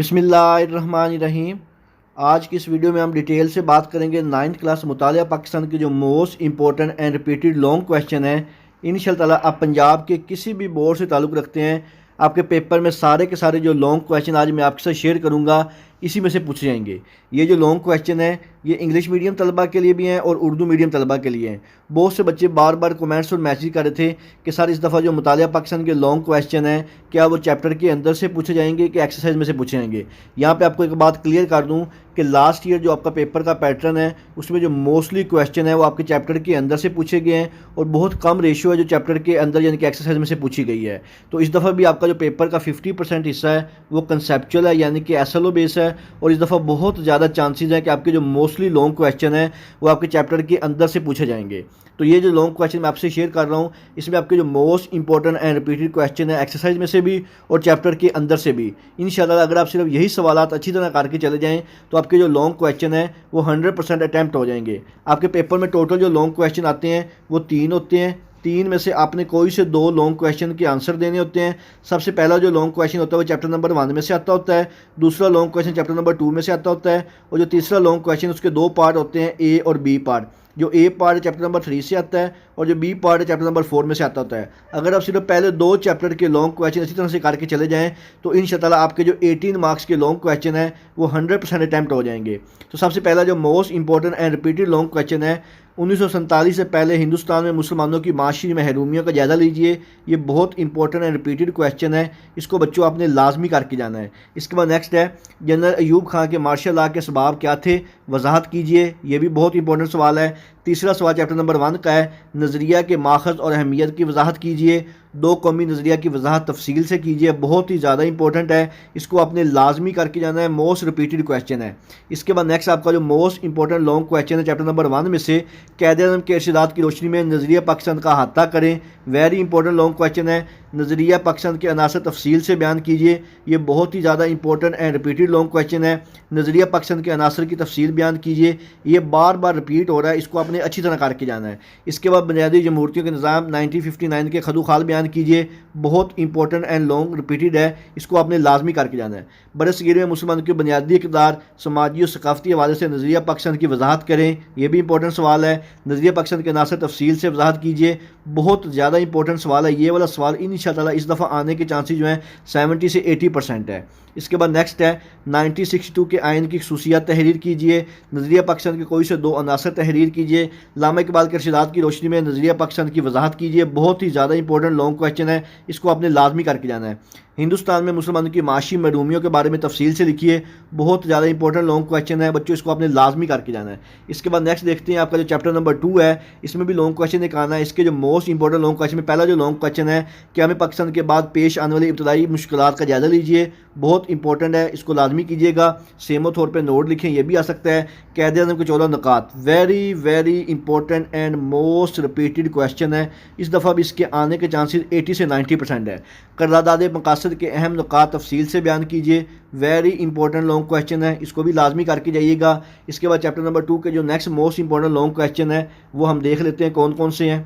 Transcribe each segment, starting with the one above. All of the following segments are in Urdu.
بسم اللہ الرحمن الرحیم۔ آج کی اس ویڈیو میں ہم ڈیٹیل سے بات کریں گے 9th کلاس مطالعہ پاکستان کے جو most important and repeated long question ہیں۔ انشاءاللہ تعالیٰ آپ پنجاب کے کسی بھی بورڈ سے تعلق رکھتے ہیں، آپ کے پیپر میں سارے کے سارے جو لانگ کویشچن آج میں آپ کے ساتھ شیئر کروں گا اسی میں سے پوچھے جائیں گے۔ یہ جو لانگ کویشچن ہیں یہ انگلش میڈیم طلبہ کے لیے بھی ہیں اور اردو میڈیم طلبہ کے لیے ہیں۔ بہت سے بچے بار بار کومنٹس اور میسیج کر رہے تھے کہ سر اس دفعہ جو مطالعہ پاکستان کے لانگ کویشچن ہیں کیا وہ چیپٹر کے اندر سے پوچھے جائیں گے کہ ایکسرسائز میں سے پوچھے جائیں گے۔ یہاں پہ آپ کو ایک بات کلیئر کر دوں کہ لاسٹ ایئر جو آپ کا پیپر کا پیٹرن ہے اس میں جو موسٹلی کویشچن ہے وہ آپ کے چیپٹر کے اندر سے پوچھے گئے ہیں اور بہت کم ریشو ہے جو چیپٹر کے اندر یعنی کہ ایکسرسائز میں سے پوچھی گئی ہے۔ تو اس دفعہ بھی آپ کا جو پیپر کا 50% حصہ ہے وہ کنسیپچول ہے یعنی کہ ایس ایل او بیس ہے، اور اس دفعہ بہت زیادہ چانسز ہیں کہ آپ کے جو موسٹلی لانگ کویشچن ہیں وہ آپ کے چیپٹر کے اندر سے پوچھے جائیں گے۔ تو یہ جو لانگ کویشچن میں آپ سے شیئر کر رہا ہوں اس میں آپ کے جو most important and repeated question ہے ایکسرسائز میں سے بھی اور چیپٹر کے اندر سے بھی، انشاءاللہ اگر آپ صرف یہی سوالات اچھی طرح کر کے چلے جائیں تو آپ کے جو لانگ کویشچن ہیں وہ 100% اٹیمپٹ ہو جائیں گے۔ آپ کے پیپر میں ٹوٹل جو لانگ کویشچن آتے ہیں وہ 3 ہوتے ہیں، 3 میں سے آپ نے کوئی سے 2 لانگ کویشچن کے آنسر دینے ہوتے ہیں۔ سب سے پہلا جو لانگ کویشچن ہوتا ہے وہ چیپٹر نمبر 1 میں سے آتا ہوتا ہے، دوسرا لانگ کویشچن چیپٹر نمبر 2 میں سے آتا ہوتا ہے، اور جو تیسرا لانگ کویشچن اس کے 2 پارٹ ہوتے ہیں، اے اور بی پارٹ۔ جو اے پارٹ ہے چیپٹر نمبر 3 سے آتا ہے اور جو بی پارٹ ہے چیپٹر نمبر 4 میں سے آتا ہوتا ہے۔ اگر آپ صرف پہلے 2 چیپٹر کے لانگ کویشچن اسی طرح سے کر کے چلے جائیں تو انشاءاللہ آپ کے جو 18 مارکس کے لانگ کویشچن ہیں وہ 100% اٹیمپٹ ہو جائیں گے۔ تو سب سے پہلا جو most important and repeated long question ہے، 1947 سے پہلے ہندوستان میں مسلمانوں کی معاشی محرومیوں کا جائزہ لیجئے۔ یہ بہت امپورٹنٹ اینڈ ریپیٹڈ کویشچن ہے، اس کو بچوں آپ نے لازمی کر کے جانا ہے۔ اس کے بعد نیکسٹ ہے جنرل ایوب خان کے مارشل لاء کے اسباب کیا تھے، وضاحت کیجئے۔ یہ بھی بہت امپورٹنٹ سوال ہے۔ تیسرا سوال چیپٹر نمبر 1 کا ہے، نظریہ کے ماخذ اور اہمیت کی وضاحت کیجئے۔ 2 قومی نظریہ کی وضاحت تفصیل سے کیجئے، بہت ہی زیادہ امپورٹنٹ ہے، اس کو آپ نے لازمی کر کے جانا ہے، موسٹ ریپیٹڈ کویشچن ہے۔ اس کے بعد نیکسٹ آپ کا جو موسٹ امپورٹنٹ لانگ کویشچن ہے چیپٹر نمبر 1 میں سے، قائد اعظم کے ارشادات کی روشنی میں نظریہ پاکستان کا احاطہ کریں۔ ویری امپورٹنٹ لانگ کویشچن ہے، نظریہ پاکستان کے عناصر تفصیل سے بیان کیجئے۔ یہ بہت ہی زیادہ important and repeated long question ہے، نظریہ پاکستان کے عناصر کی تفصیل بیان کیجئے۔ یہ بار بار ریپیٹ ہو رہا ہے، اس کو آپ نے اچھی طرح کر کے جانا ہے۔ اس کے بعد بنیادی جمہوریتوں کے نظام 1959 کے خد و خال بیان کیجئے، بہت امپورٹنٹ اینڈ لانگ ریپیٹڈ ہے، اس کو آپ نے لازمی کر کے جانا ہے۔ برصغیر میں مسلمانوں کی بنیادی اقدار سماجی اور ثقافتی حوالے سے نظریہ پاکستان کی وضاحت کریں، یہ بھی امپورٹنٹ سوال ہے۔ نظریہ پاکستان کے عناصر تفصیل سے وضاحت کیجئے، بہت زیادہ امپورٹنٹ سوال ہے۔ یہ والا سوال انشاءاللہ اس دفعہ آنے کے چانسز جو ہیں 70 سے 80% ہے۔ اس کے بعد نیکسٹ ہے 1962 کے آئین کی خصوصیات تحریر کیجئے، نظریہ پاکستان کے کوئی سے 2 عناصر تحریر کیجئے۔ علامہ اقبال کے ارشادات کی روشنی میں نظریہ پاکستان کی وضاحت کیجئے، بہت ہی زیادہ امپورٹنٹ لانگ کویشچن ہے، اس کو آپ نے لازمی کر کے جانا ہے۔ ہندوستان میں مسلمانوں کی معاشی محرومیوں کے بارے میں تفصیل سے لکھیے، بہت زیادہ امپورٹنٹ لانگ کویشچن ہے بچوں، اس کو آپ نے لازمی کر کے جانا ہے۔ اس کے بعد نیکسٹ دیکھتے ہیں آپ کا جو چیپٹر نمبر 2 ہے، اس میں بھی لانگ کویشچن ایک آنا ہے۔ اس کے جو موسٹ امپورٹنٹ لانگ کویشچن میں پہلا جو لانگ کویشچن ہے، قیام پاکستان کے بعد پیش آنے والی ابتدائی مشکلات کا جائزہ لیجئے، بہت امپورٹنٹ ہے، اس کو لازمی کیجیے گا۔ سیمو طور پہ نوٹ لکھیں، یہ بھی آ سکتا ہے۔ قائد اعظم کے 14 نکات، very very important and most repeated question ہے، اس دفعہ بھی اس کے آنے کے چانسز 80 سے 90% ہے۔ قرارداد مقاصد کے اہم نکات تفصیل سے بیان کیجیے، ویری امپورٹنٹ لانگ کویشچن ہے، اس کو بھی لازمی کر کے جائیے گا۔ اس کے بعد چیپٹر نمبر 2 کے جو next most important long question ہے وہ ہم دیکھ لیتے ہیں کون کون سے ہیں۔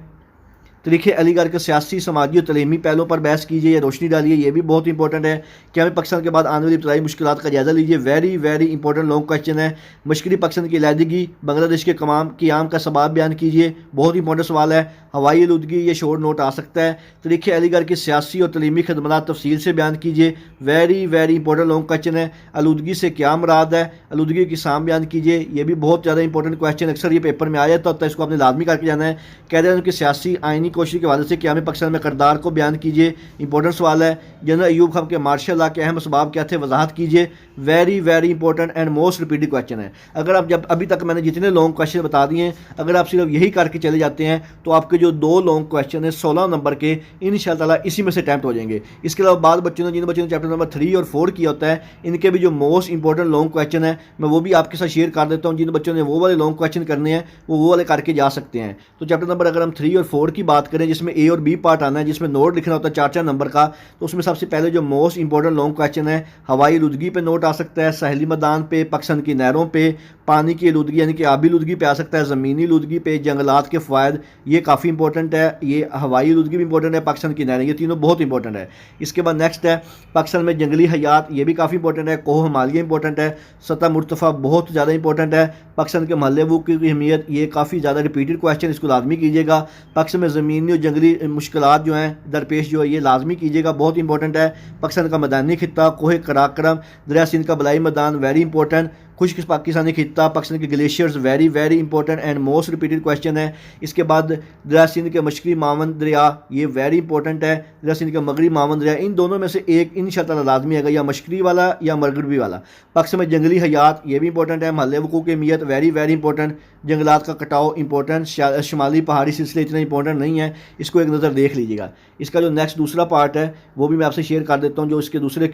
تاریخ علی گڑھ کے سیاسی، سماجی اور تعلیمی پہلوؤں پر بحث کیجیے یا روشنی ڈالیے، یہ بھی بہت امپورٹنٹ ہے۔ قیام پاکستان کے بعد آنے والی ابتدائی مشکلات کا جائزہ لیجیے، very very important long question ہے۔ مشرقی پاکستان کی علیحدگی، بنگلہ دیش کے قیام کا سبب بیان کیجیے، بہت امپورٹنٹ سوال ہے۔ ہوائی آلودگی، یہ شورٹ نوٹ آ سکتا ہے۔ تاریخ علی گڑھ کی سیاسی اور تعلیمی خدمات تفصیل سے بیان کیجیے، very very important long question ہے۔ آلودگی سے کیا مراد ہے، آلودگی کی اقسام بیان کیجیے، یہ بھی بہت زیادہ امپورٹنٹ کویشچن، اکثر یہ پیپر میں آ جاتا ہوتا ہے، اس کو آپ نے لازمی کر کے جانا ہے۔ قائد اعظم کی سیاسی آئینی کوشش کے حوالے سے قیام پاکستان میں کردار کو بیان کیجیے، امپورٹنٹ سوال ہے۔ جنرل ایوب خان کے مارشل لاء کے اہم اسباب کیا تھے، وضاحت کیجیے، very very important and most repeated question ہے۔ اگر آپ ابھی تک میں نے جتنے لانگ کویشچن بتا دیے ہیں، اگر آپ صرف یہی کر کے چلے جاتے ہیں تو آپ کے جو 2 لانگ کویشچن ہیں 16 نمبر کے، انشاءاللہ اسی میں سے اٹیمپٹ ہو جائیں گے۔ اس کے علاوہ بعض بچوں نے جن بچوں نے چیپٹر نمبر 3 اور 4 کیا ہوتا ہے، ان کے بھی جو موسٹ امپورٹنٹ لانگ کویشچن ہے میں وہ بھی آپ کے ساتھ شیئر کر دیتا ہوں۔ جن بچوں نے وہ والے لانگ کویشچن کرنے ہیں وہ والے کر کے جا سکتے ہیں۔ تو چیپٹر نمبر اگر ہم 3 اور 4 کی بات بات کریں جس میں اے اور بی پارٹ آنا ہے، جس میں نوٹ لکھنا ہوتا ہے 4 نمبر کا، تو اس میں سب سے پہلے جو موسٹ امپورٹنٹ لانگ کویشچن ہے، ہوائی آلودگی پہ نوٹ آ سکتا ہے، ساحلی میدان پہ، پاکستان کی نہروں پہ، پانی کی آلودگی یعنی کہ آبی آلودگی پہ آ سکتا ہے، زمینی آلودگی پہ، جنگلات کے فوائد، یہ کافی امپورٹنٹ ہے، یہ ہوائی آلودگی بھی امپورٹنٹ ہے، پاکستان کی نہریں، یہ تینوں بہت امپورٹنٹ ہے۔ اس کے بعد نیکسٹ ہے پاکستان میں جنگلی حیات، یہ بھی کافی امپورٹنٹ ہے، کوہ ہمالیہ امپورٹنٹ ہے، سطح مرتفع بہت زیادہ امپورٹنٹ ہے، پاکستان کے محلے وقوع کی اہمیت، یہ کافی زیادہ ریپیٹڈ کویشچن، اس کو لازمی کیجیے گا۔ پاکستان میں زمینی اور جنگلی مشکلات جو ہیں درپیش جو ہے یہ لازمی کیجیے گا، بہت امپورٹنٹ ہے۔ پاکستان کا میدانی خطہ، کوہ قراقرم، دریا سندھ کا بلائی میدان، ویری امپورٹنٹ۔ خشک پاکستانی خطہ، پاکستان کے glaciers, very very important and most repeated question ہے۔ اس کے بعد دریا سندھ کے مشرقی معاون دریا، یہ ویری امپورٹنٹ ہے۔ دریا سندھ کے مغربی معاون دریا، ان دونوں میں سے ایک انشاءاللہ لازمی ہے، یا مشرقی والا یا مغربی والا۔ پاکستان میں جنگلی حیات، یہ بھی امپورٹنٹ ہے، محل وقوع کی اہمیت، ویری ویری امپورٹنٹ۔ جنگلات کا کٹاؤ امپورٹنٹ، شمالی پہاڑی سلسلے اتنے امپورٹنٹ نہیں ہیں، اس کو ایک نظر دیکھ لیجیے گا۔ اس کا جو نیکسٹ دوسرا پارٹ ہے وہ بھی میں آپ سے شیئر کر دیتا ہوں، جو اس کے دوسرے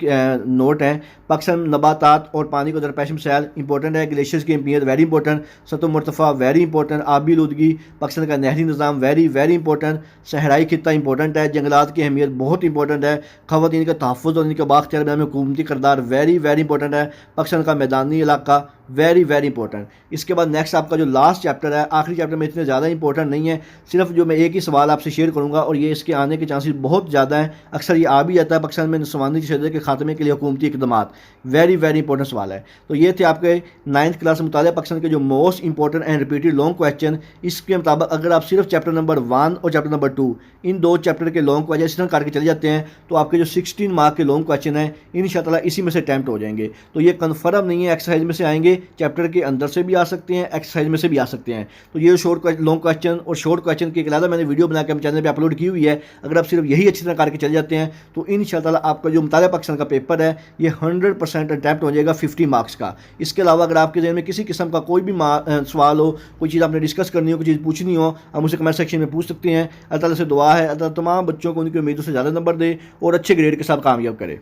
نوٹ ہیں۔ پاکستان نباتات اور پانی کو درپیش مسائل امپورٹنٹ ہے، گلیشیئرز کی اہمیت ویری امپورٹنٹ، سطح مرتفع ویری امپورٹنٹ، آبی آلودگی، پاکستان کا نہری نظام ویری ویری امپورٹنٹ، صحرائی خطہ امپورٹنٹ ہے، جنگلات کی اہمیت بہت امپورٹنٹ ہے، خواتین کا تحفظ اور ان کے بااختیار بنانے میں حکومتی کردار ویری ویری امپورٹنٹ ہے، پاکستان کا میدانی علاقہ ویری ویری امپورٹنٹ۔ اس کے بعد نیکسٹ آپ کا جو لاسٹ چیپٹر ہے، آخری چیپٹر میں اتنے زیادہ امپورٹنٹ نہیں ہے، صرف جو میں ایک ہی سوال آپ سے شیئر کروں گا اور یہ اس کے آنے کے چانسز بہت زیادہ ہیں، اکثر یہ آ بھی جاتا ہے، پاکستان میں نسوانی تشدد کے خاتمے کے لیے حکومتی اقدامات، ویری ویری امپورٹنٹ سوال ہے۔ تو یہ تھے آپ کے 9th کلاس مطالعہ پاکستان کے جو most important and repeated long question. اس کے مطابق اگر آپ صرف چیپٹر نمبر 1 اور چیپٹر نمبر 2 ان دو چیپٹر کے لانگ کویشچن اس طرح کر کے چلے جاتے ہیں تو آپ کے جو 16 مارک کے لانگ کویشچن ہیں انشاءاللہ اسی میں سے اٹیمپٹ ہو جائیں گے۔ تو یہ کنفرم نہیں ہے، ایکسرسائز میں سے آئیں گے، چیپٹر کے اندر سے بھی آ سکتے ہیں، ایکسرسائز میں سے بھی آ سکتے ہیں۔ تو یہ لانگ کویشچن اور شارٹ کویشچن کی ایک علیحدہ میں نے ویڈیو بنا کے ہم چینل پہ اپلوڈ کی ہوئی ہے، اگر آپ صرف یہی اچھی طرح کر کے چل جاتے ہیں تو انشاءاللہ آپ کا جو مطالعہ پاکستان کا پیپر ہے یہ 100% اٹیمپٹ ہو جائے گا 50 مارکس کا۔ اس کے علاوہ اگر آپ کے ذہن میں کسی قسم کا کوئی بھی سوال ہو، کوئی چیز آپ نے ڈسکس کرنی ہو، کوئی چیز پوچھنی ہو، آپ مجھ سے کمنٹ سیکشن میں پوچھ سکتے ہیں۔ اللہ تعالیٰ سے دعا ہے اللہ تعالیٰ تمام بچوں کو ان کی امیدوں سے زیادہ نمبر دے اور اچھے گریڈ کے ساتھ کامیاب کرے۔